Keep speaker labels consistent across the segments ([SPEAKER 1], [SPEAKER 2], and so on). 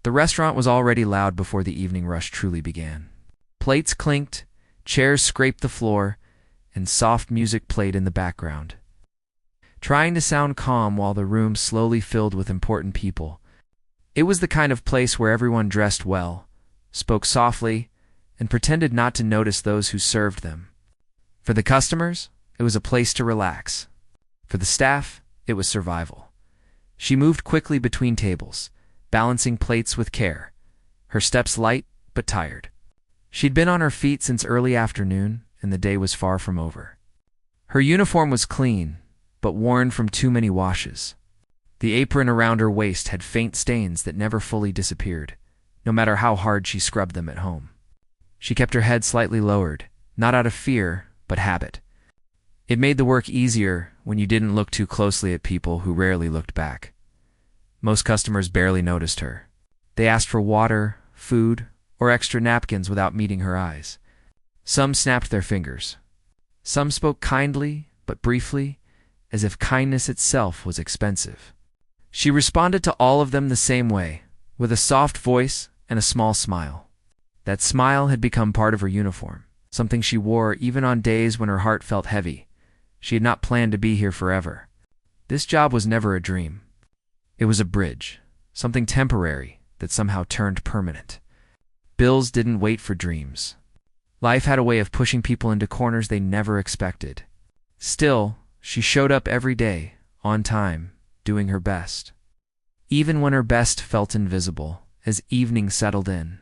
[SPEAKER 1] The restaurant was already loud before the evening rush truly began. Plates clinked, chairs scraped the floor, and soft music played in the background. Trying to sound calm while the room slowly filled with important people, it was the kind of place where everyone dressed well, spoke softly, and pretended not to notice those who served them. For the customers, it was a place to relax. For the staff, it was survival. She moved quickly between tables, balancing plates with care, her steps light but tired. She'd been on her feet since early afternoon, and the day was far from over. Her uniform was clean, but worn from too many washes. The apron around her waist had faint stains that never fully disappeared, no matter how hard she scrubbed them at home. She kept her head slightly lowered, not out of fear, but habit. It made the work easier when you didn't look too closely at people who rarely looked back. Most customers barely noticed her. They asked for water, food, or extra napkins without meeting her eyes. Some snapped their fingers. Some spoke kindly, but briefly, as if kindness itself was expensive. She responded to all of them the same way, with a soft voice and a small smile. That smile had become part of her uniform, something she wore even on days when her heart felt heavy. She had not planned to be here forever. This job was never a dream. It was a bridge, something temporary that somehow turned permanent. Bills didn't wait for dreams. Life had a way of pushing people into corners they never expected. Still, she showed up every day, on time, doing her best. Even when her best felt invisible, as evening settled in.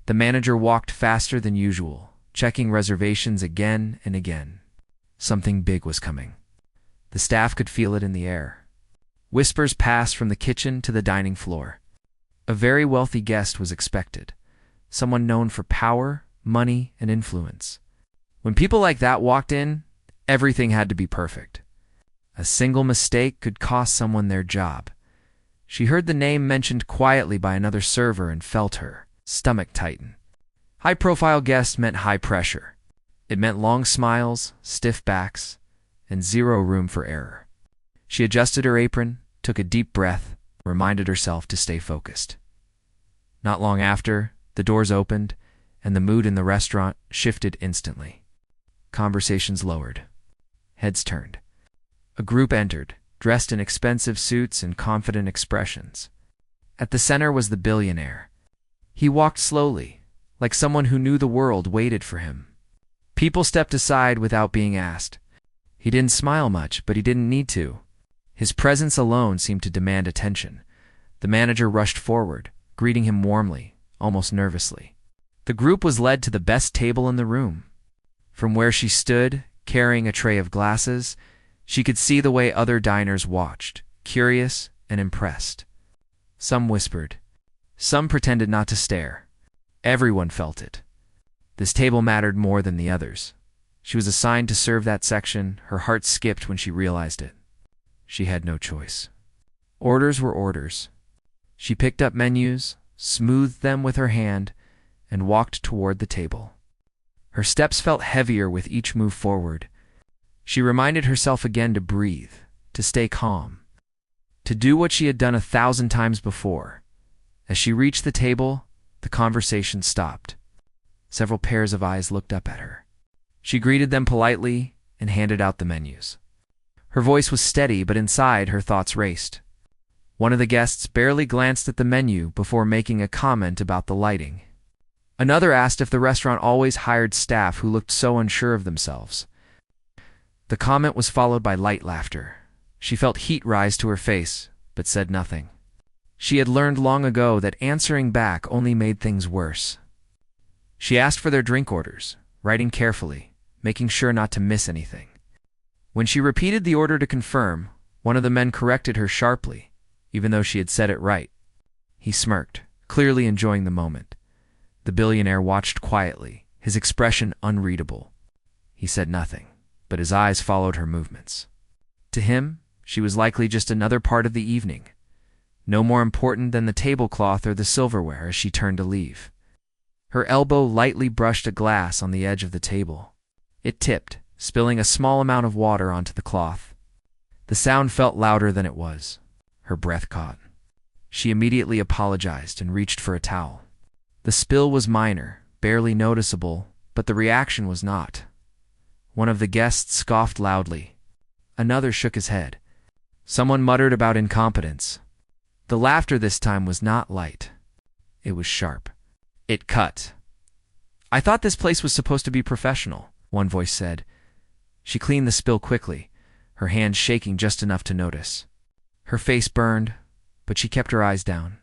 [SPEAKER 1] The manager walked faster than usual, checking reservations again and again. Something big was coming. The staff could feel it in the air. Whispers passed from the kitchen to the dining floor. A very wealthy guest was expected, someone known for power, money, and influence. When people like that walked in, everything had to be perfect. A single mistake could cost someone their job. She heard the name mentioned quietly by another server and felt her stomach tighten. High-profile guests meant high pressure. It meant long smiles, stiff backs, and zero room for error. She adjusted her apron, took a deep breath, reminded herself to stay focused. Not long after, the doors opened, and the mood in the restaurant shifted instantly. Conversations lowered. Heads turned. A group entered, dressed in expensive suits and confident expressions. At the center was the billionaire. He walked slowly, like someone who knew the world waited for him. People stepped aside without being asked. He didn't smile much, but he didn't need to. His presence alone seemed to demand attention. The manager rushed forward, greeting him warmly, almost nervously. The group was led to the best table in the room. From where she stood, carrying a tray of glasses, she could see the way other diners watched, curious and impressed. Some whispered. Some pretended not to stare. Everyone felt it. This table mattered more than the others. She was assigned to serve that section. Her heart skipped when she realized it. She had no choice. Orders were orders. She picked up menus, smoothed them with her hand, and walked toward the table. Her steps felt heavier with each move forward. She reminded herself again to breathe, to stay calm, to do what she had done 1,000 times before. As she reached the table, the conversation stopped. Several pairs of eyes looked up at her. She greeted them politely and handed out the menus. Her voice was steady, but inside her thoughts raced. One of the guests barely glanced at the menu before making a comment about the lighting. Another asked if the restaurant always hired staff who looked so unsure of themselves. The comment was followed by light laughter. She felt heat rise to her face, but said nothing. She had learned long ago that answering back only made things worse. She asked for their drink orders, writing carefully, making sure not to miss anything. When she repeated the order to confirm, one of the men corrected her sharply, even though she had said it right. He smirked, clearly enjoying the moment. The billionaire watched quietly, his expression unreadable. He said nothing, but his eyes followed her movements. To him, she was likely just another part of the evening, no more important than the tablecloth or the silverware as she turned to leave. Her elbow lightly brushed a glass on the edge of the table. It tipped, spilling a small amount of water onto the cloth. The sound felt louder than it was. Her breath caught. She immediately apologized and reached for a towel. The spill was minor, barely noticeable, but the reaction was not. One of the guests scoffed loudly. Another shook his head. Someone muttered about incompetence. The laughter this time was not light. It was sharp. It cut. "I thought this place was supposed to be professional," one voice said. She cleaned the spill quickly, her hands shaking just enough to notice. Her face burned, but she kept her eyes down.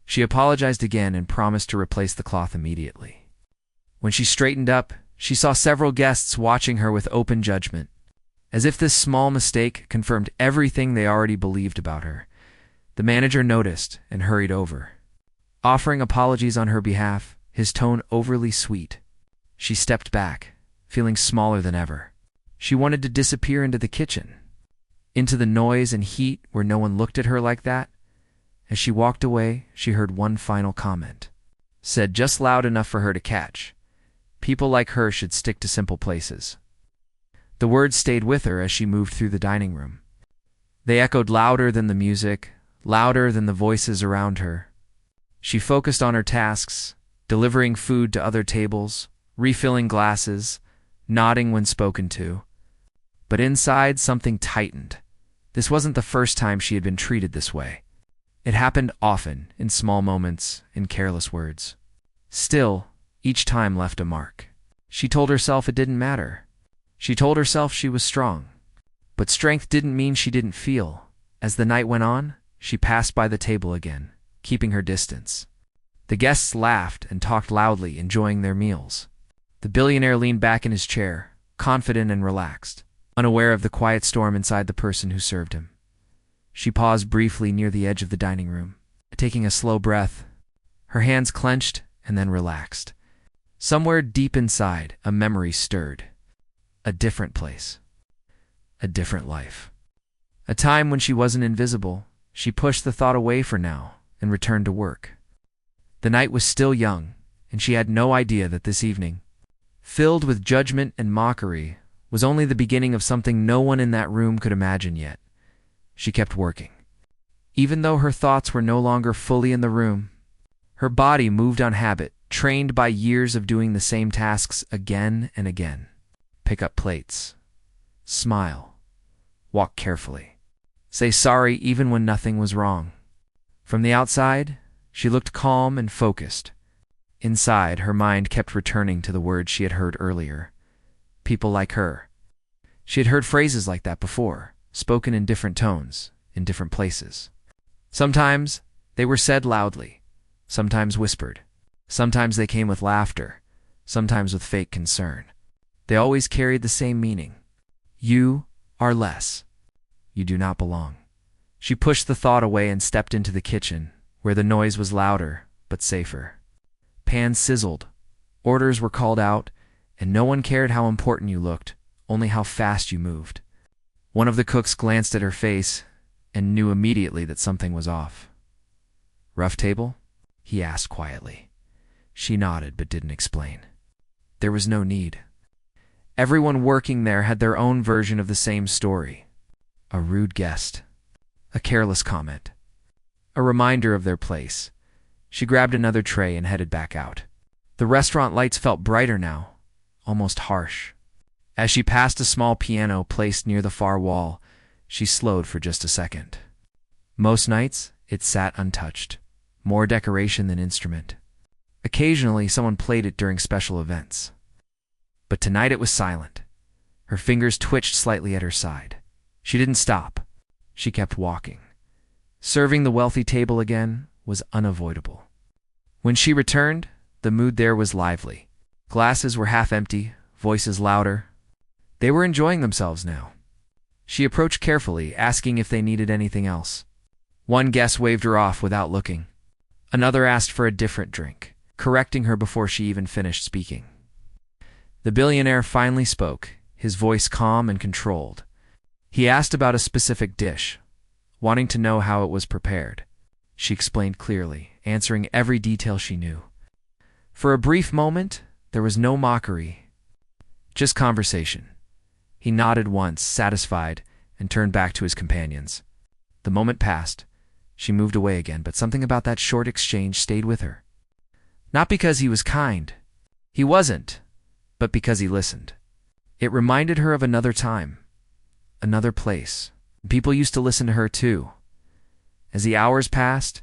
[SPEAKER 1] She apologized again and promised to replace the cloth immediately. When she straightened up, she saw several guests watching her with open judgment, as if this small mistake confirmed everything they already believed about her. The manager noticed and hurried over, offering apologies on her behalf, his tone overly sweet. She stepped back, feeling smaller than ever. She wanted to disappear into the kitchen, into the noise and heat where no one looked at her like that. As she walked away, she heard one final comment, said just loud enough for her to catch. People like her should stick to simple places. The words stayed with her as she moved through the dining room. They echoed louder than the music, louder than the voices around her. She focused on her tasks, delivering food to other tables, refilling glasses, nodding when spoken to. But inside, something tightened. This wasn't the first time she had been treated this way. It happened often, in small moments, in careless words. Still, each time left a mark. She told herself it didn't matter. She told herself she was strong. But strength didn't mean she didn't feel. As the night went on, she passed by the table again, keeping her distance. The guests laughed and talked loudly, enjoying their meals. The billionaire leaned back in his chair, confident and relaxed, unaware of the quiet storm inside the person who served him. She paused briefly near the edge of the dining room, taking a slow breath. Her hands clenched and then relaxed. Somewhere deep inside, a memory stirred. A different place. A different life. A time when she wasn't invisible. She pushed the thought away for now and returned to work. The night was still young, and she had no idea that this evening, filled with judgment and mockery, was only the beginning of something no one in that room could imagine yet. She kept working. Even though her thoughts were no longer fully in the room, her body moved on habit, trained by years of doing the same tasks again and again. Pick up plates. Smile. Walk carefully. Say sorry even when nothing was wrong. From the outside, she looked calm and focused. Inside, her mind kept returning to the words she had heard earlier. People like her. She had heard phrases like that before, spoken in different tones, in different places. Sometimes they were said loudly, sometimes whispered. Sometimes they came with laughter, sometimes with fake concern. They always carried the same meaning. You are less. You do not belong. She pushed the thought away and stepped into the kitchen, where the noise was louder, but safer. Pans sizzled, orders were called out, and no one cared how important you looked, only how fast you moved. One of the cooks glanced at her face and knew immediately that something was off. "Rough table?" he asked quietly. She nodded but didn't explain. There was no need. Everyone working there had their own version of the same story. A rude guest. A careless comment. A reminder of their place. She grabbed another tray and headed back out. The restaurant lights felt brighter now, almost harsh. As she passed a small piano placed near the far wall, she slowed for just a second. Most nights, it sat untouched, more decoration than instrument. Occasionally, someone played it during special events. But tonight it was silent. Her fingers twitched slightly at her side. She didn't stop. She kept walking. Serving the wealthy table again was unavoidable. When she returned, the mood there was lively. Glasses were half empty, voices louder. They were enjoying themselves now. She approached carefully, asking if they needed anything else. One guest waved her off without looking. Another asked for a different drink, correcting her before she even finished speaking. The billionaire finally spoke, his voice calm and controlled. He asked about a specific dish, wanting to know how it was prepared. She explained clearly, answering every detail she knew. For a brief moment, there was no mockery, just conversation. He nodded once, satisfied, and turned back to his companions. The moment passed. She moved away again, but something about that short exchange stayed with her. Not because he was kind. He wasn't, but because he listened. It reminded her of another time, another place. People used to listen to her too. As the hours passed,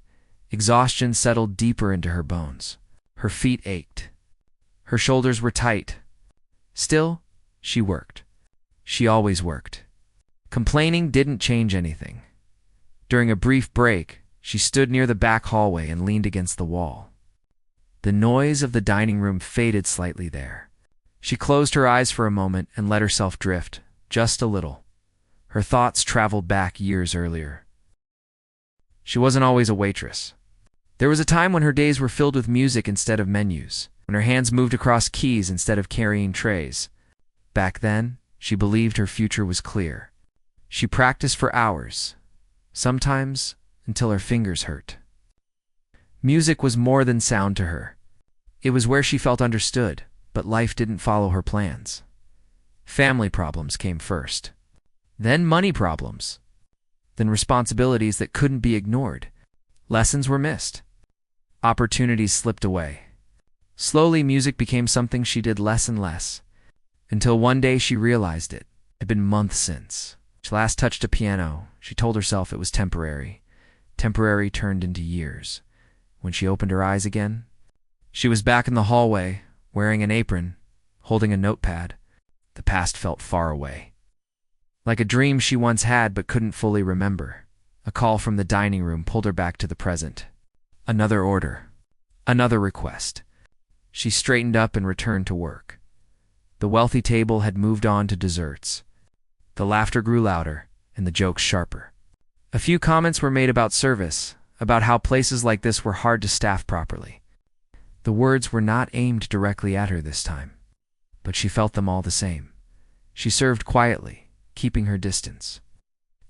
[SPEAKER 1] exhaustion settled deeper into her bones. Her feet ached. Her shoulders were tight. Still, she worked. She always worked. Complaining didn't change anything. During a brief break, she stood near the back hallway and leaned against the wall. The noise of the dining room faded slightly there. She closed her eyes for a moment and let herself drift, just a little. Her thoughts traveled back years earlier. She wasn't always a waitress. There was a time when her days were filled with music instead of menus, when her hands moved across keys instead of carrying trays. Back then, she believed her future was clear. She practiced for hours, sometimes until her fingers hurt. Music was more than sound to her. It was where she felt understood, but life didn't follow her plans. Family problems came first. Then money problems. Then responsibilities that couldn't be ignored. Lessons were missed. Opportunities slipped away. Slowly, music became something she did less and less, until one day she realized it. It had been months since she last touched a piano. She told herself it was temporary. Temporary turned into years. When she opened her eyes again, she was back in the hallway, wearing an apron, holding a notepad. The past felt far away. Like a dream she once had but couldn't fully remember. A call from the dining room pulled her back to the present. Another order. Another request. She straightened up and returned to work. The wealthy table had moved on to desserts. The laughter grew louder and the jokes sharper. A few comments were made about service, about how places like this were hard to staff properly. The words were not aimed directly at her this time, but she felt them all the same. She served quietly, keeping her distance,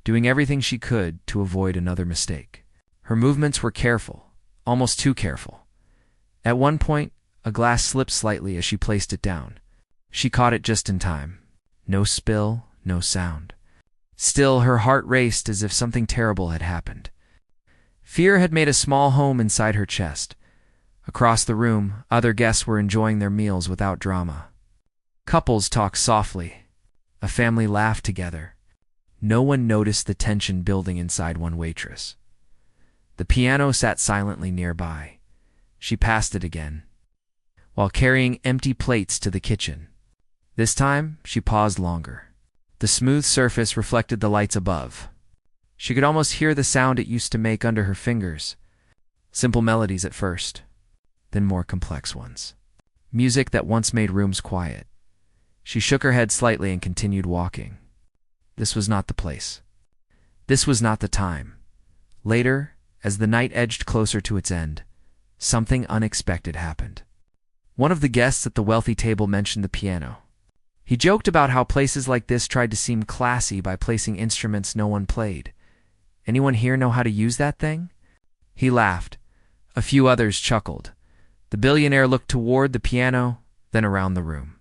[SPEAKER 1] doing everything she could to avoid another mistake. Her movements were careful, almost too careful. At one point, a glass slipped slightly as she placed it down. She caught it just in time. No spill, no sound. Still, her heart raced as if something terrible had happened. Fear had made a small home inside her chest. Across the room, other guests were enjoying their meals without drama. Couples talked softly. A family laughed together. No one noticed the tension building inside one waitress. The piano sat silently nearby. She passed it again, while carrying empty plates to the kitchen. This time, she paused longer. The smooth surface reflected the lights above. She could almost hear the sound it used to make under her fingers. Simple melodies at first, then more complex ones. Music that once made rooms quiet. She shook her head slightly and continued walking. This was not the place. This was not the time. Later, as the night edged closer to its end, something unexpected happened. One of the guests at the wealthy table mentioned the piano. He joked about how places like this tried to seem classy by placing instruments no one played. Anyone here know how to use that thing? He laughed. A few others chuckled. The billionaire looked toward the piano, then around the room.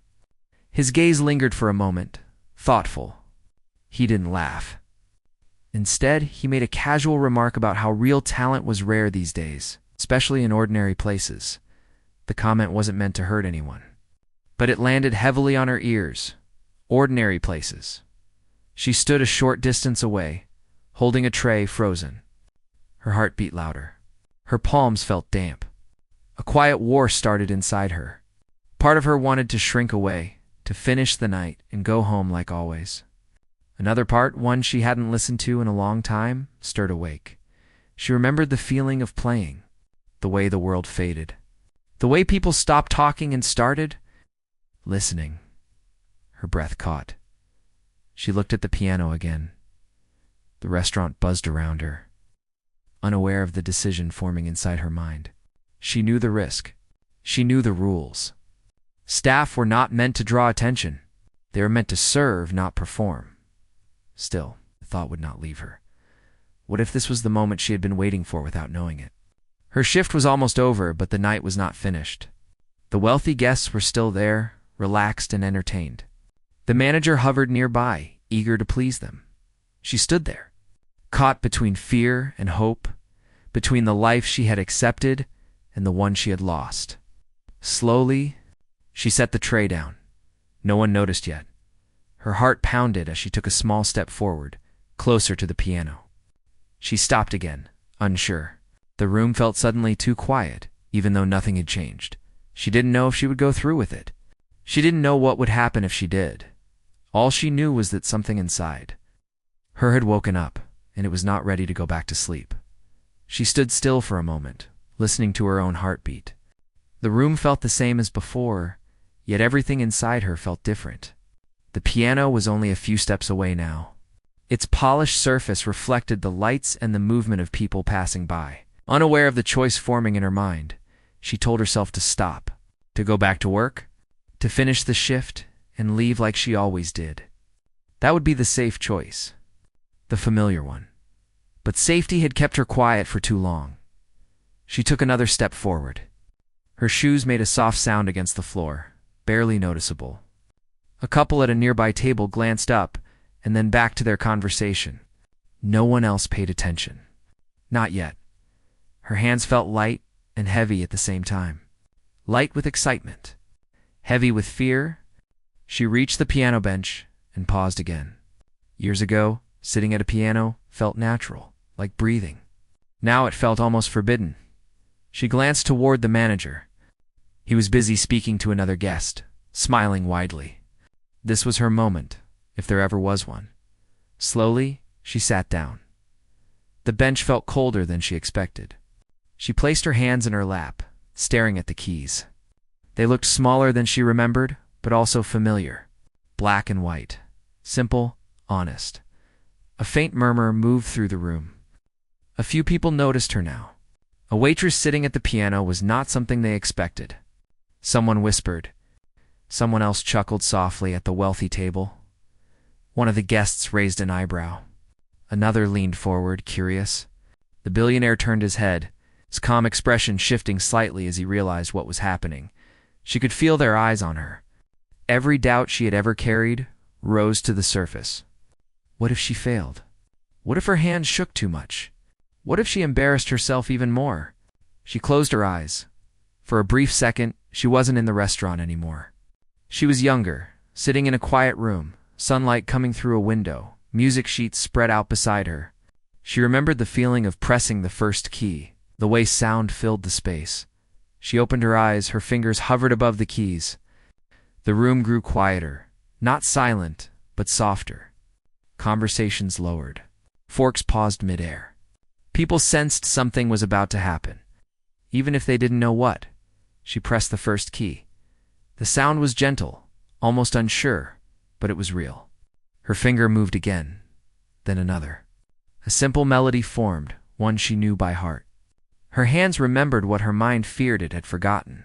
[SPEAKER 1] His gaze lingered for a moment, thoughtful. He didn't laugh. Instead, he made a casual remark about how real talent was rare these days, especially in ordinary places. The comment wasn't meant to hurt anyone, but it landed heavily on her ears. Ordinary places. She stood a short distance away, holding a tray frozen. Her heart beat louder. Her palms felt damp. A quiet war started inside her. Part of her wanted to shrink away, to finish the night and go home like always. Another part, one she hadn't listened to in a long time, stirred awake. She remembered the feeling of playing, the way the world faded, the way people stopped talking and started listening. Her breath caught. She looked at the piano again. The restaurant buzzed around her, unaware of the decision forming inside her mind. She knew the risk. She knew the rules. Staff were not meant to draw attention. They were meant to serve, not perform. Still, the thought would not leave her. What if this was the moment she had been waiting for without knowing it? Her shift was almost over, but the night was not finished. The wealthy guests were still there, relaxed and entertained. The manager hovered nearby, eager to please them. She stood there, caught between fear and hope. between the life she had accepted and the one she had lost. Slowly, she set the tray down. No one noticed yet. Her heart pounded as she took a small step forward, closer to the piano. She stopped again, unsure. The room felt suddenly too quiet, even though nothing had changed. She didn't know if she would go through with it. She didn't know what would happen if she did. All she knew was that something inside her had woken up, and it was not ready to go back to sleep. She stood still for a moment, listening to her own heartbeat. The room felt the same as before, yet everything inside her felt different. The piano was only a few steps away now. Its polished surface reflected the lights and the movement of people passing by. Unaware of the choice forming in her mind, she told herself to stop, to go back to work, to finish the shift, and leave like she always did. That would be the safe choice, the familiar one. But safety had kept her quiet for too long. She took another step forward. Her shoes made a soft sound against the floor, barely noticeable. A couple at a nearby table glanced up and then back to their conversation. No one else paid attention. Not yet. Her hands felt light and heavy at the same time. Light with excitement, heavy with fear. She reached the piano bench and paused again. Years ago, sitting at a piano felt natural, like breathing. Now it felt almost forbidden. She glanced toward the manager. He was busy speaking to another guest, smiling widely. This was her moment, if there ever was one. Slowly, she sat down. The bench felt colder than she expected. She placed her hands in her lap, staring at the keys. They looked smaller than she remembered, but also familiar. Black and white. Simple, honest. A faint murmur moved through the room. A few people noticed her now. A waitress sitting at the piano was not something they expected. Someone whispered. Someone else chuckled softly at the wealthy table. One of the guests raised an eyebrow. Another leaned forward, curious. The billionaire turned his head, his calm expression shifting slightly as he realized what was happening. She could feel their eyes on her. Every doubt she had ever carried rose to the surface. What if she failed? What if her hands shook too much? What if she embarrassed herself even more? She closed her eyes. For a brief second, she wasn't in the restaurant anymore. She was younger, sitting in a quiet room, sunlight coming through a window, music sheets spread out beside her. She remembered the feeling of pressing the first key, the way sound filled the space. She opened her eyes, her fingers hovered above the keys. The room grew quieter, not silent, but softer. Conversations lowered. Forks paused midair. People sensed something was about to happen, even if they didn't know what. She pressed the first key. The sound was gentle, almost unsure, but it was real. Her finger moved again, then another. A simple melody formed, one she knew by heart. Her hands remembered what her mind feared it had forgotten.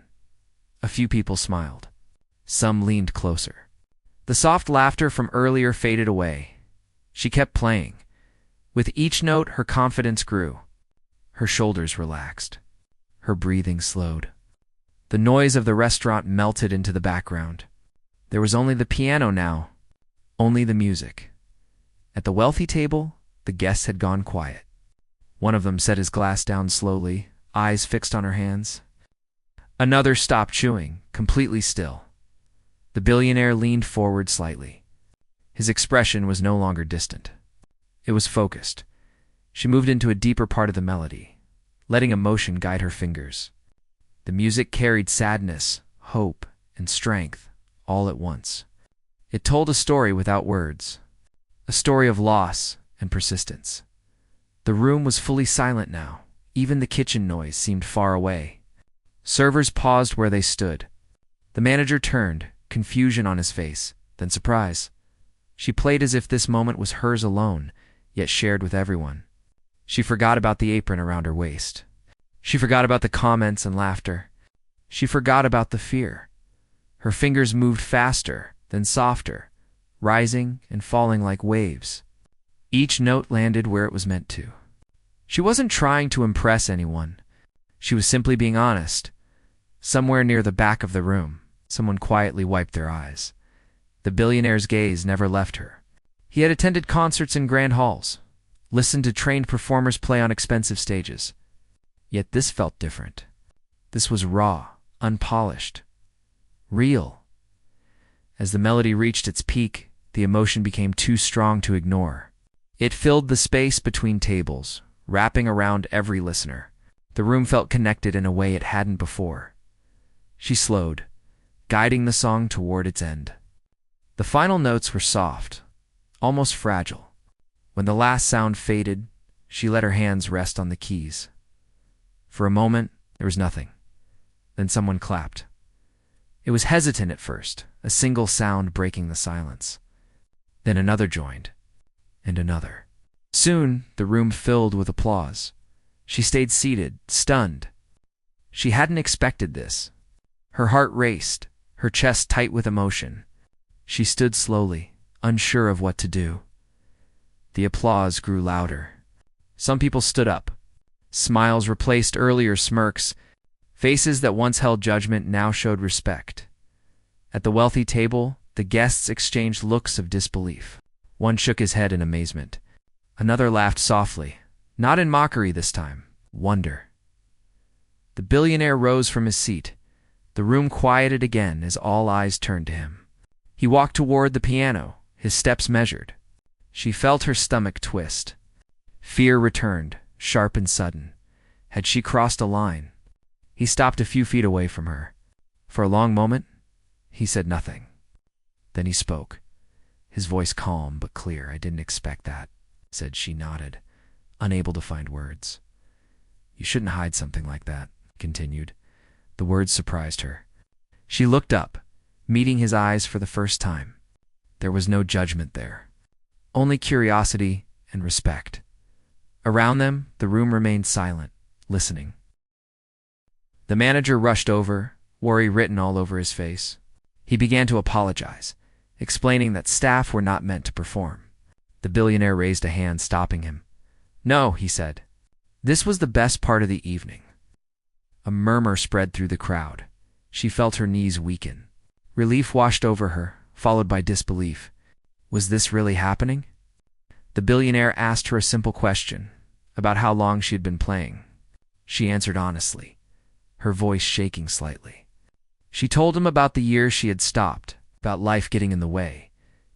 [SPEAKER 1] A few people smiled. Some leaned closer. The soft laughter from earlier faded away. She kept playing. With each note, her confidence grew. Her shoulders relaxed. Her breathing slowed. The noise of the restaurant melted into the background. There was only the piano now, only the music. At the wealthy table, the guests had gone quiet. One of them set his glass down slowly, eyes fixed on her hands. Another stopped chewing, completely still. The billionaire leaned forward slightly. His expression was no longer distant. It was focused. She moved into a deeper part of the melody, letting emotion guide her fingers. The music carried sadness, hope, and strength all at once. It told a story without words, a story of loss and persistence. The room was fully silent now. Even the kitchen noise seemed far away. Servers paused where they stood. The manager turned, confusion on his face, then surprise. She played as if this moment was hers alone, yet shared with everyone. She forgot about the apron around her waist. She forgot about the comments and laughter. She forgot about the fear. Her fingers moved faster, then softer, rising and falling like waves. Each note landed where it was meant to. She wasn't trying to impress anyone. She was simply being honest. Somewhere near the back of the room, someone quietly wiped their eyes. The billionaire's gaze never left her. He had attended concerts in grand halls, listened to trained performers play on expensive stages, Yet this felt different. This was raw, unpolished, real. As the melody reached its peak, the emotion became too strong to ignore. It filled the space between tables, wrapping around every listener. The room felt connected in a way it hadn't before. She slowed, guiding the song toward its end. The final notes were soft, almost fragile. When the last sound faded, she let her hands rest on the keys. For a moment, there was nothing. Then someone clapped. It was hesitant at first, a single sound breaking the silence. Then another joined, and another. Soon, the room filled with applause. She stayed seated, stunned. She hadn't expected this. Her heart raced, her chest tight with emotion. She stood slowly, unsure of what to do. The applause grew louder. Some people stood up. Smiles replaced earlier smirks. Faces that once held judgment now showed respect. At the wealthy table, the guests exchanged looks of disbelief. One shook his head in amazement. Another laughed softly, not in mockery this time, wonder. The billionaire rose from his seat. The room quieted again as all eyes turned to him. He walked toward the piano, his steps measured. She felt her stomach twist. Fear returned, sharp and sudden. Had she crossed a line? He stopped a few feet away from her. For a long moment, he said nothing. Then he spoke, his voice calm but clear. "I didn't expect that," said. She nodded, unable to find words. "You shouldn't hide something like that," he continued. The words surprised her. She looked up, meeting his eyes for the first time. There was no judgment there, only curiosity and respect. Around them, the room remained silent, listening. The manager rushed over, worry written all over his face. He began to apologize, explaining that staff were not meant to perform. The billionaire raised a hand, stopping him. "No," he said. "This was the best part of the evening." A murmur spread through the crowd. She felt her knees weaken. Relief washed over her, followed by disbelief. Was this really happening? The billionaire asked her a simple question, about how long she had been playing. She answered honestly, her voice shaking slightly. She told him about the years she had stopped, about life getting in the way.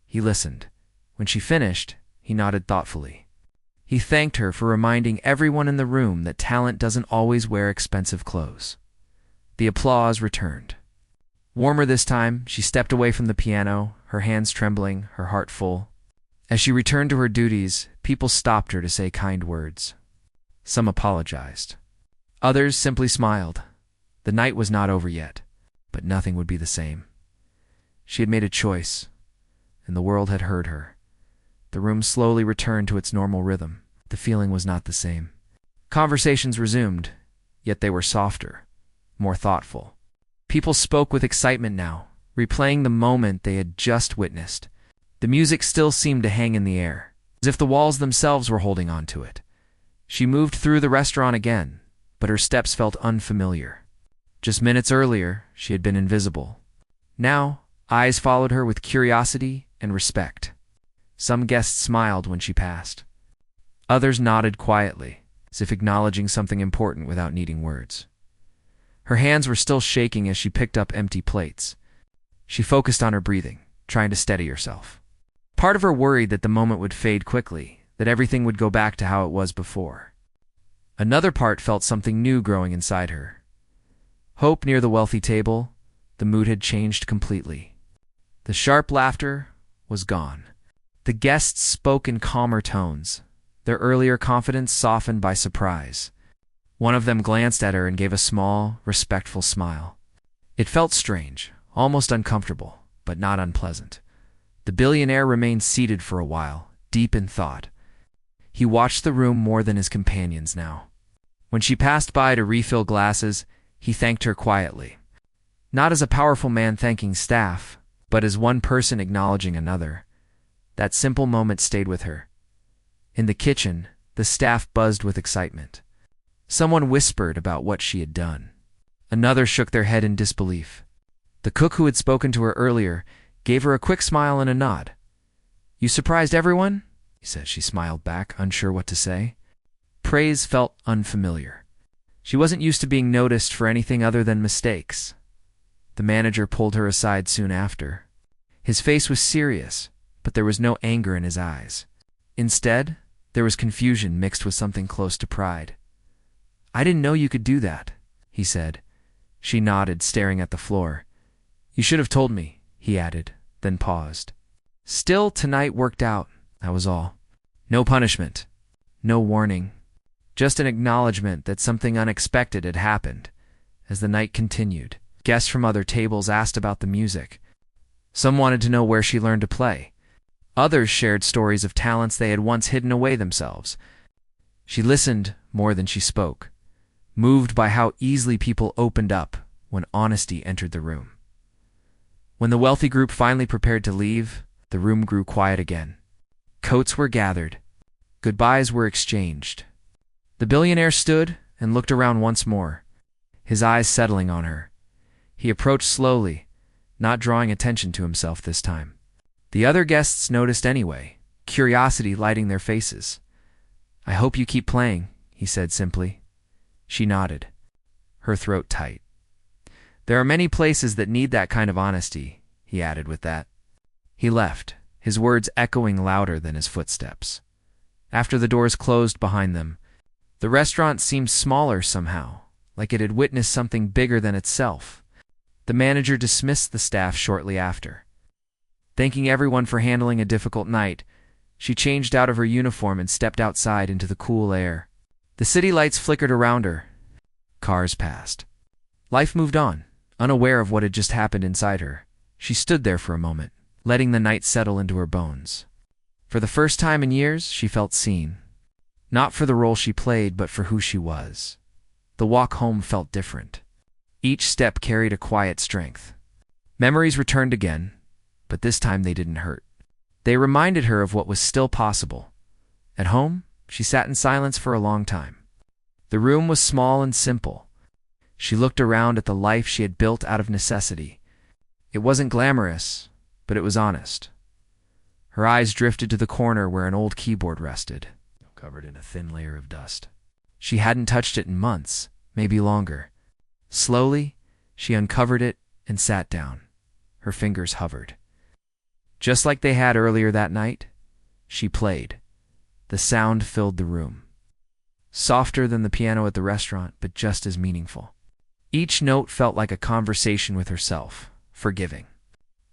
[SPEAKER 1] He listened. When she finished, he nodded thoughtfully. He thanked her for reminding everyone in the room that talent doesn't always wear expensive clothes. The applause returned. Warmer this time, she stepped away from the piano, her hands trembling, her heart full. As she returned to her duties, people stopped her to say kind words. Some apologized. Others simply smiled. The night was not over yet, but nothing would be the same. She had made a choice, and the world had heard her. The room slowly returned to its normal rhythm. The feeling was not the same. Conversations resumed, yet they were softer, more thoughtful. People spoke with excitement now, replaying the moment they had just witnessed. The music still seemed to hang in the air, as if the walls themselves were holding on to it. She moved through the restaurant again, but her steps felt unfamiliar. Just minutes earlier, she had been invisible. Now, eyes followed her with curiosity and respect. Some guests smiled when she passed. Others nodded quietly, as if acknowledging something important without needing words. Her hands were still shaking as she picked up empty plates. She focused on her breathing, trying to steady herself. Part of her worried that the moment would fade quickly, that everything would go back to how it was before. Another part felt something new growing inside her. Hope near the wealthy table, the mood had changed completely. The sharp laughter was gone. The guests spoke in calmer tones, their earlier confidence softened by surprise. One of them glanced at her and gave a small, respectful smile. It felt strange, almost uncomfortable, but not unpleasant. The billionaire remained seated for a while, deep in thought. He watched the room more than his companions now. When she passed by to refill glasses, he thanked her quietly. Not as a powerful man thanking staff, but as one person acknowledging another. That simple moment stayed with her. In the kitchen, the staff buzzed with excitement. Someone whispered about what she had done. Another shook their head in disbelief. The cook who had spoken to her earlier gave her a quick smile and a nod. "You surprised everyone?" he said. She smiled back, unsure what to say. Praise felt unfamiliar. She wasn't used to being noticed for anything other than mistakes. The manager pulled her aside soon after. His face was serious, but there was no anger in his eyes. Instead, there was confusion mixed with something close to pride. "I didn't know you could do that," he said. She nodded, staring at the floor. "You should have told me," he added, then paused. "Still, tonight worked out, that was all. No punishment, no warning, just an acknowledgement that something unexpected had happened." As the night continued, guests from other tables asked about the music. Some wanted to know where she learned to play. Others shared stories of talents they had once hidden away themselves. She listened more than she spoke, moved by how easily people opened up when honesty entered the room. When the wealthy group finally prepared to leave, the room grew quiet again. Coats were gathered. Goodbyes were exchanged. The billionaire stood and looked around once more, his eyes settling on her. He approached slowly, not drawing attention to himself this time. The other guests noticed anyway, curiosity lighting their faces. "I hope you keep playing," he said simply. She nodded, her throat tight. "There are many places that need that kind of honesty," he added with that. He left, his words echoing louder than his footsteps. After the doors closed behind them, the restaurant seemed smaller somehow, like it had witnessed something bigger than itself. The manager dismissed the staff shortly after. Thanking everyone for handling a difficult night, she changed out of her uniform and stepped outside into the cool air. The city lights flickered around her. Cars passed. Life moved on, unaware of what had just happened inside her. She stood there for a moment, letting the night settle into her bones. For the first time in years, she felt seen. Not for the role she played, but for who she was. The walk home felt different. Each step carried a quiet strength. Memories returned again, but this time they didn't hurt. They reminded her of what was still possible. At home, she sat in silence for a long time. The room was small and simple. She looked around at the life she had built out of necessity. It wasn't glamorous, but it was honest. Her eyes drifted to the corner where an old keyboard rested, covered in a thin layer of dust. She hadn't touched it in months, maybe longer. Slowly, she uncovered it and sat down. Her fingers hovered. Just like they had earlier that night, she played. The sound filled the room. Softer than the piano at the restaurant, but just as meaningful. Each note felt like a conversation with herself, forgiving.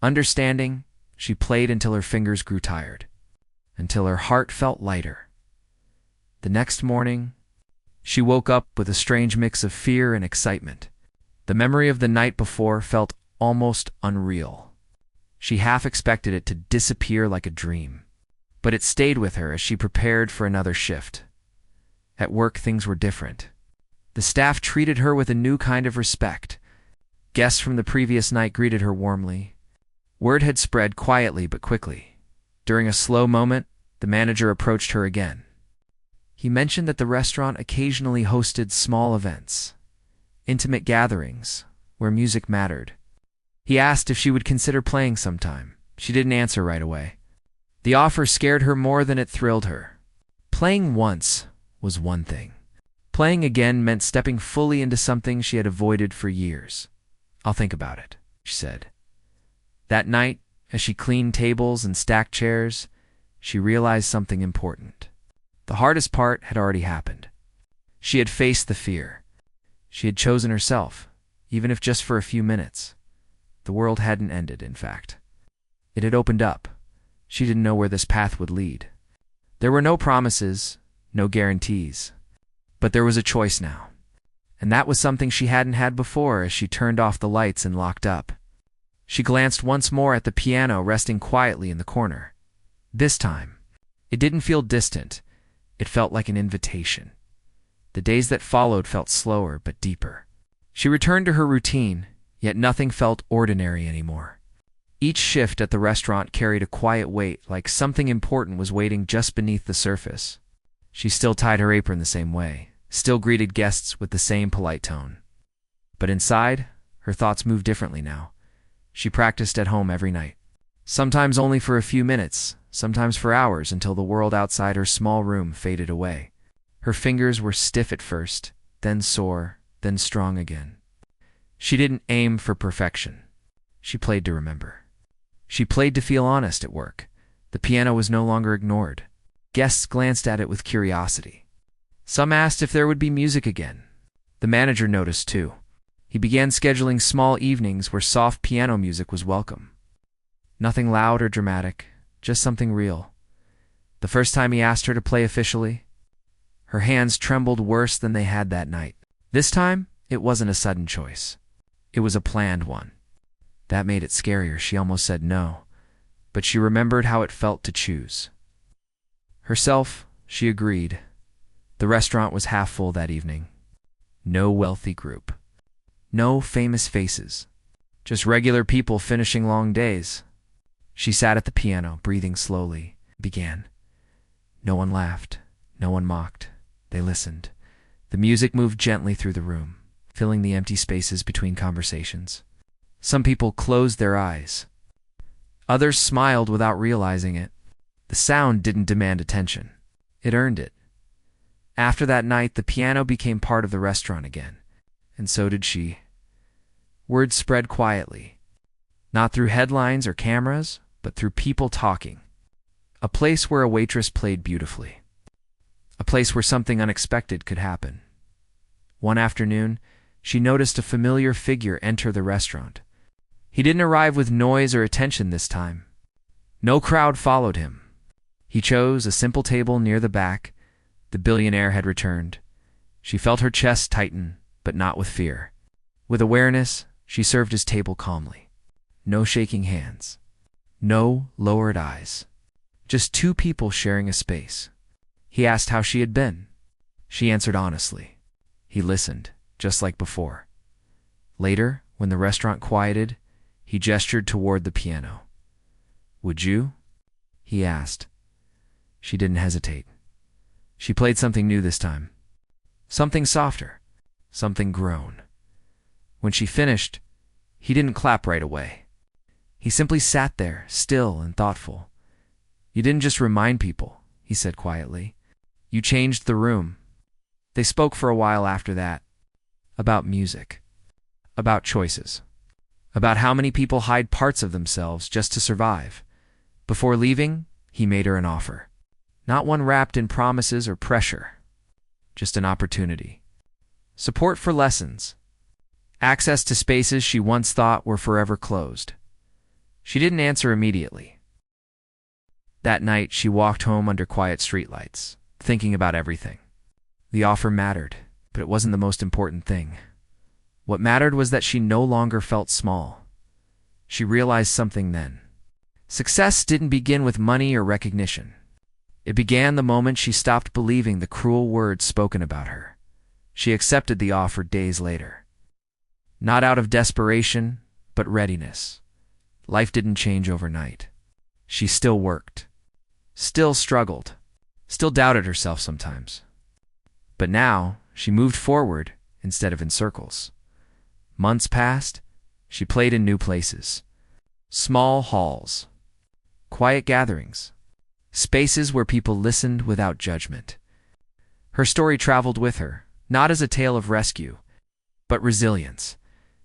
[SPEAKER 1] Understanding, she played until her fingers grew tired, until her heart felt lighter. The next morning, she woke up with a strange mix of fear and excitement. The memory of the night before felt almost unreal. She half expected it to disappear like a dream, but it stayed with her as she prepared for another shift. At work, things were different. The staff treated her with a new kind of respect. Guests from the previous night greeted her warmly. Word had spread quietly but quickly. During a slow moment, the manager approached her again. He mentioned that the restaurant occasionally hosted small events, intimate gatherings, where music mattered. He asked if she would consider playing sometime. She didn't answer right away. The offer scared her more than it thrilled her. Playing once was one thing. Playing again meant stepping fully into something she had avoided for years. "I'll think about it," she said. That night, as she cleaned tables and stacked chairs, she realized something important. The hardest part had already happened. She had faced the fear. She had chosen herself, even if just for a few minutes. The world hadn't ended, in fact. It had opened up. She didn't know where this path would lead. There were no promises, no guarantees. But there was a choice now. And that was something she hadn't had before as she turned off the lights and locked up. She glanced once more at the piano resting quietly in the corner. This time, it didn't feel distant. It felt like an invitation. The days that followed felt slower but deeper. She returned to her routine, yet nothing felt ordinary anymore. Each shift at the restaurant carried a quiet weight, like something important was waiting just beneath the surface. She still tied her apron the same way, still greeted guests with the same polite tone. But inside, her thoughts moved differently now. She practiced at home every night. Sometimes only for a few minutes, sometimes for hours, until the world outside her small room faded away. Her fingers were stiff at first, then sore, then strong again. She didn't aim for perfection. She played to remember. She played to feel honest at work. The piano was no longer ignored. Guests glanced at it with curiosity. Some asked if there would be music again. The manager noticed too. He began scheduling small evenings where soft piano music was welcome. Nothing loud or dramatic, just something real. The first time he asked her to play officially, her hands trembled worse than they had that night. This time, it wasn't a sudden choice. It was a planned one. That made it scarier. She almost said no, but she remembered how it felt to choose. Herself, she agreed. The restaurant was half full that evening. No wealthy group. No famous faces. Just regular people finishing long days. She sat at the piano, breathing slowly, began. No one laughed. No one mocked. They listened. The music moved gently through the room, filling the empty spaces between conversations. Some people closed their eyes. Others smiled without realizing it. The sound didn't demand attention. It earned it. After that night, the piano became part of the restaurant again, and so did she. Word spread quietly, not through headlines or cameras, but through people talking. A place where a waitress played beautifully. A place where something unexpected could happen. One afternoon, she noticed a familiar figure enter the restaurant. He didn't arrive with noise or attention this time. No crowd followed him. He chose a simple table near the back. The billionaire had returned. She felt her chest tighten, but not with fear. With awareness, she served his table calmly. No shaking hands. No lowered eyes. Just two people sharing a space. He asked how she had been. She answered honestly. He listened, just like before. Later, when the restaurant quieted, he gestured toward the piano. "Would you?" he asked. She didn't hesitate. She played something new this time. Something softer. Something grown. When she finished, he didn't clap right away. He simply sat there, still and thoughtful. "You didn't just remind people," he said quietly. "You changed the room." They spoke for a while after that. About music. About choices. About how many people hide parts of themselves just to survive. Before leaving, he made her an offer. Not one wrapped in promises or pressure. Just an opportunity. Support for lessons. Access to spaces she once thought were forever closed. She didn't answer immediately. That night, she walked home under quiet streetlights, thinking about everything. The offer mattered, but it wasn't the most important thing. What mattered was that she no longer felt small. She realized something then. Success didn't begin with money or recognition. It began the moment she stopped believing the cruel words spoken about her. She accepted the offer days later. Not out of desperation, but readiness. Life didn't change overnight. She still worked. Still struggled. Still doubted herself sometimes. But now, she moved forward instead of in circles. Months passed. She played in new places. Small halls. Quiet gatherings. Spaces where people listened without judgment. Her story traveled with her, not as a tale of rescue, but resilience.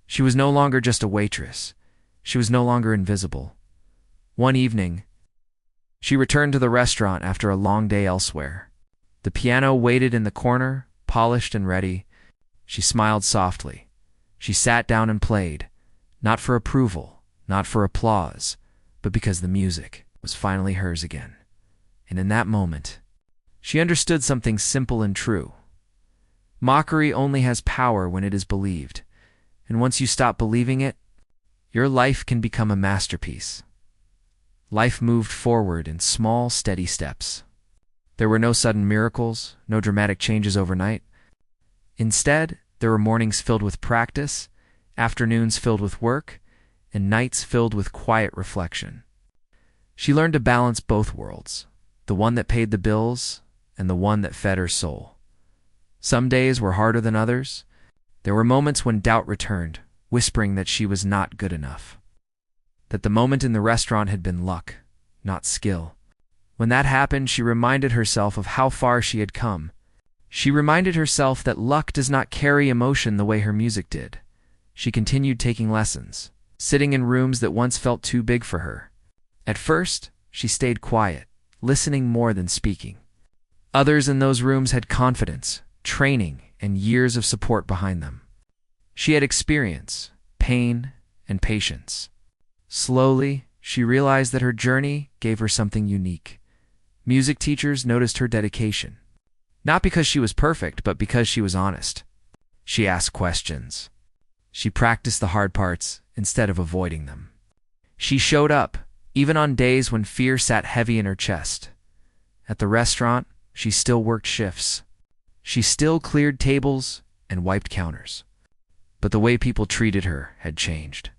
[SPEAKER 1] She was no longer just a waitress. She was no longer invisible. One evening, she returned to the restaurant after a long day elsewhere. The piano waited in the corner, polished and ready. She smiled softly. She sat down and played, not for approval, not for applause, but because the music was finally hers again. And in that moment, she understood something simple and true. Mockery only has power when it is believed, and once you stop believing it, your life can become a masterpiece. Life moved forward in small, steady steps. There were no sudden miracles, no dramatic changes overnight. Instead, there were mornings filled with practice, afternoons filled with work, and nights filled with quiet reflection. She learned to balance both worlds, the one that paid the bills and the one that fed her soul. Some days were harder than others. There were moments when doubt returned, whispering that she was not good enough. That the moment in the restaurant had been luck, not skill. When that happened, she reminded herself of how far she had come. She reminded herself that luck does not carry emotion the way her music did. She continued taking lessons, sitting in rooms that once felt too big for her. At first, she stayed quiet, listening more than speaking. Others in those rooms had confidence, training, and years of support behind them. She had experience, pain, and patience. Slowly, she realized that her journey gave her something unique. Music teachers noticed her dedication. Not because she was perfect, but because she was honest. She asked questions. She practiced the hard parts instead of avoiding them. She showed up, even on days when fear sat heavy in her chest. At the restaurant, she still worked shifts. She still cleared tables and wiped counters. But the way people treated her had changed.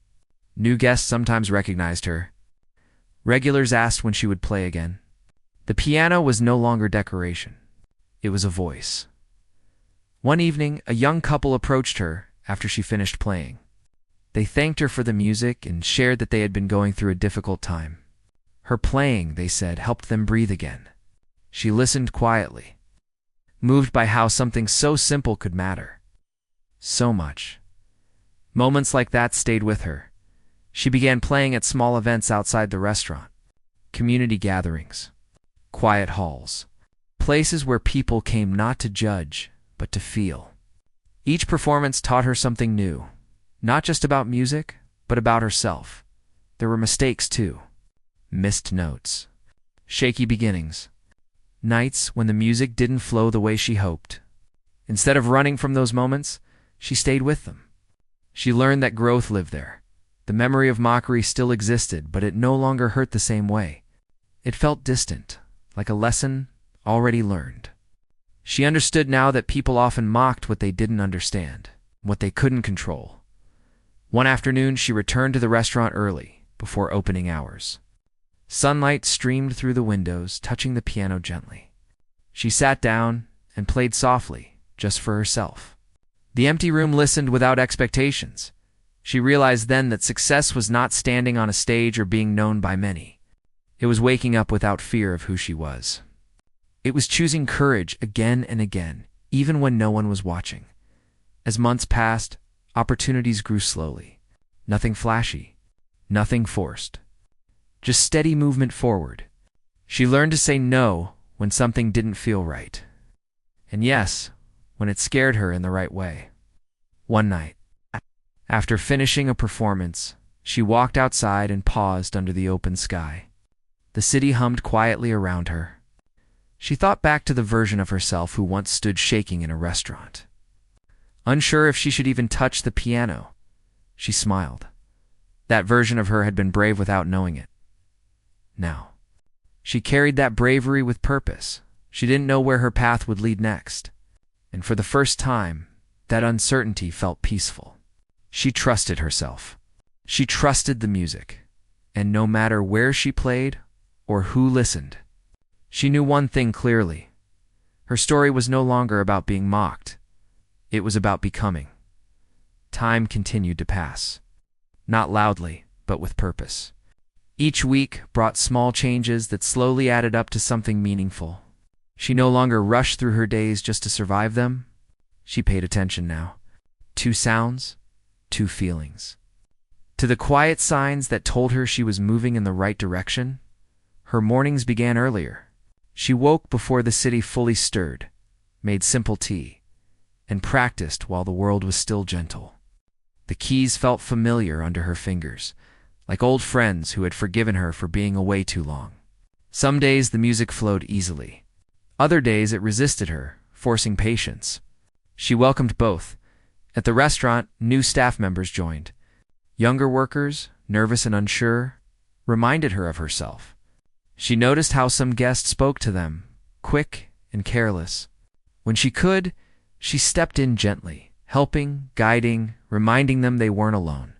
[SPEAKER 1] New guests sometimes recognized her. Regulars asked when she would play again. The piano was no longer decoration. It was a voice. One evening, a young couple approached her after she finished playing. They thanked her for the music and shared that they had been going through a difficult time. Her playing, they said, helped them breathe again. She listened quietly, moved by how something so simple could matter. So much. Moments like that stayed with her. She began playing at small events outside the restaurant, community gatherings, quiet halls, places where people came not to judge, but to feel. Each performance taught her something new, not just about music, but about herself. There were mistakes too. Missed notes, shaky beginnings, nights when the music didn't flow the way she hoped. Instead of running from those moments, she stayed with them. She learned that growth lived there. The memory of Mockery still existed, but it no longer hurt the same way. It felt distant, like a lesson already learned. She understood now that people often mocked what they didn't understand, what they couldn't control. One afternoon, she returned to the restaurant early, before opening hours. Sunlight streamed through the windows, touching the piano gently. She sat down and played softly, just for herself. The empty room listened without expectations. She realized then that success was not standing on a stage or being known by many. It was waking up without fear of who she was. It was choosing courage again and again, even when no one was watching. As months passed, opportunities grew slowly. Nothing flashy, nothing forced. Just steady movement forward. She learned to say no when something didn't feel right. And yes, when it scared her in the right way. One night, after finishing a performance, she walked outside and paused under the open sky. The city hummed quietly around her. She thought back to the version of herself who once stood shaking in a restaurant. Unsure if she should even touch the piano, she smiled. That version of her had been brave without knowing it. Now, she carried that bravery with purpose. She didn't know where her path would lead next. And for the first time, that uncertainty felt peaceful. She trusted herself. She trusted the music. And no matter where she played or who listened, she knew one thing clearly. Her story was no longer about being mocked. It was about becoming. Time continued to pass. Not loudly, but with purpose. Each week brought small changes that slowly added up to something meaningful. She no longer rushed through her days just to survive them. She paid attention now. 2 sounds, 2 feelings. To the quiet signs that told her she was moving in the right direction. Her mornings began earlier. She woke before the city fully stirred, made simple tea, and practiced while the world was still gentle. The keys felt familiar under her fingers, like old friends who had forgiven her for being away too long. Some days the music flowed easily. Other days it resisted her, forcing patience. She welcomed both. At the restaurant, new staff members joined. Younger workers, nervous and unsure, reminded her of herself. She noticed how some guests spoke to them, quick and careless. When she could, she stepped in gently, helping, guiding, reminding them they weren't alone.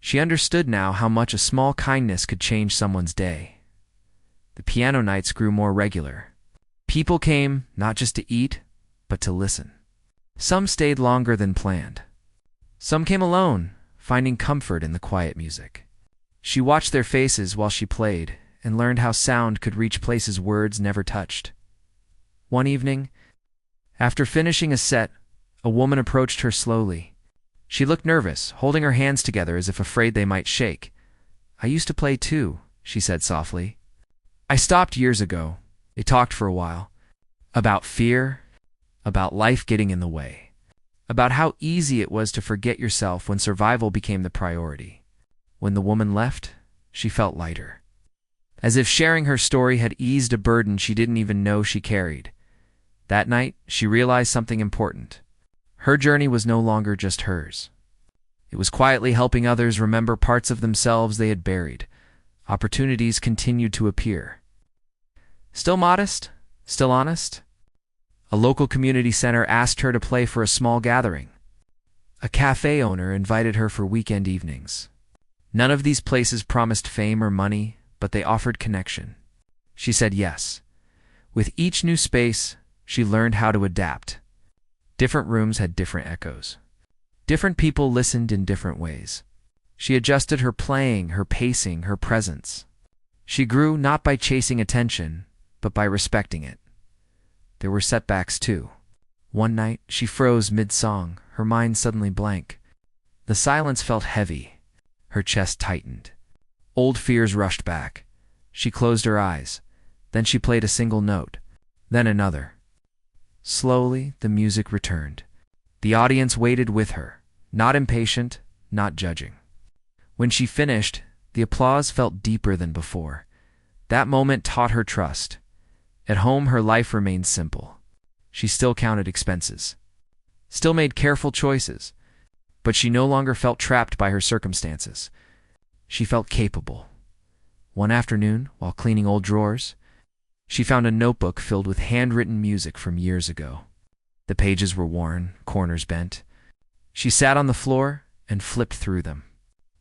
[SPEAKER 1] She understood now how much a small kindness could change someone's day. The piano nights grew more regular. People came not just to eat, but to listen. Some stayed longer than planned. Some came alone, finding comfort in the quiet music. She watched their faces while she played and learned how sound could reach places words never touched. One evening, After finishing a set, a woman approached her slowly. She looked nervous, holding her hands together as if afraid they might shake. "I used to play too," she said softly. "I stopped years ago." They talked for a while. About fear, about life getting in the way, about how easy it was to forget yourself when survival became the priority. When the woman left, she felt lighter. As if sharing her story had eased a burden she didn't even know she carried. That night, she realized something important. Her journey was no longer just hers. It was quietly helping others remember parts of themselves they had buried. Opportunities continued to appear. Still modest? Still honest? A local community center asked her to play for a small gathering. A cafe owner invited her for weekend evenings. None of these places promised fame or money, but they offered connection. She said yes. With each new space, she learned how to adapt. Different rooms had different echoes. Different people listened in different ways. She adjusted her playing, her pacing, her presence. She grew not by chasing attention, but by respecting it. There were setbacks too. One night, she froze mid-song, her mind suddenly blank. The silence felt heavy. Her chest tightened. Old fears rushed back. She closed her eyes. Then she played a single note. Then another. Slowly, the music returned. The audience waited with her, not impatient, not judging. When she finished, the applause felt deeper than before. That moment taught her trust. At home, her life remained simple. She still counted expenses, still made careful choices, but she no longer felt trapped by her circumstances. She felt capable. One afternoon, while cleaning old drawers, she found a notebook filled with handwritten music from years ago. The pages were worn, corners bent. She sat on the floor and flipped through them,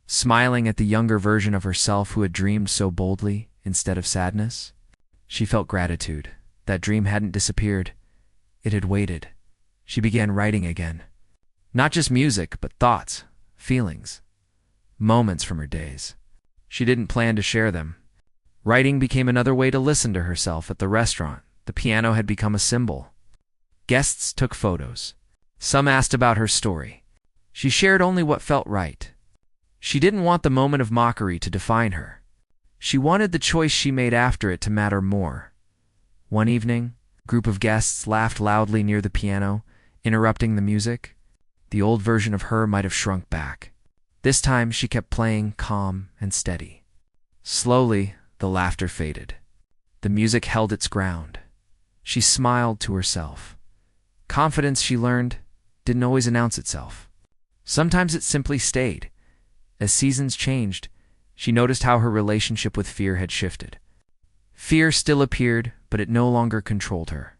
[SPEAKER 1] smiling at the younger version of herself who had dreamed so boldly instead of sadness. She felt gratitude. That dream hadn't disappeared. It had waited. She began writing again. Not just music, but thoughts, feelings, moments from her days. She didn't plan to share them. Writing became another way to listen to herself at the restaurant. The piano had become a symbol. Guests took photos. Some asked about her story. She shared only what felt right. She didn't want the moment of mockery to define her. She wanted the choice she made after it to matter more. One evening, a group of guests laughed loudly near the piano, interrupting the music. The old version of her might have shrunk back. This time, she kept playing calm and steady. Slowly, the laughter faded. The music held its ground. She smiled to herself. Confidence, she learned, didn't always announce itself. Sometimes it simply stayed. As seasons changed, she noticed how her relationship with fear had shifted. Fear still appeared, but it no longer controlled her.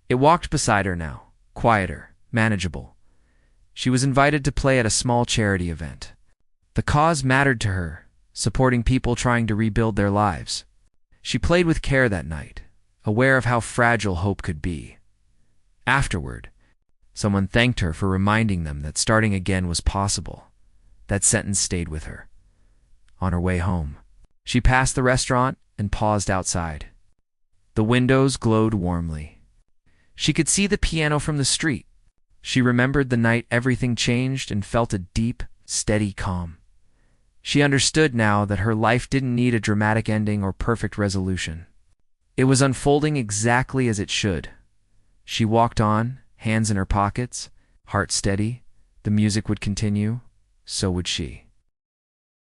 [SPEAKER 1] It walked beside her now, quieter, manageable. She was invited to play at a small charity event. The cause mattered to her, supporting people trying to rebuild their lives. She played with care that night, aware of how fragile hope could be. Afterward, someone thanked her for reminding them that starting again was possible. That sentence stayed with her. On her way home, she passed the restaurant and paused outside. The windows glowed warmly. She could see the piano from the street. She remembered the night everything changed and felt a deep, steady calm. She understood now that her life didn't need a dramatic ending or perfect resolution. It was unfolding exactly as it should. She walked on, hands in her pockets, heart steady. The music would continue, so would she.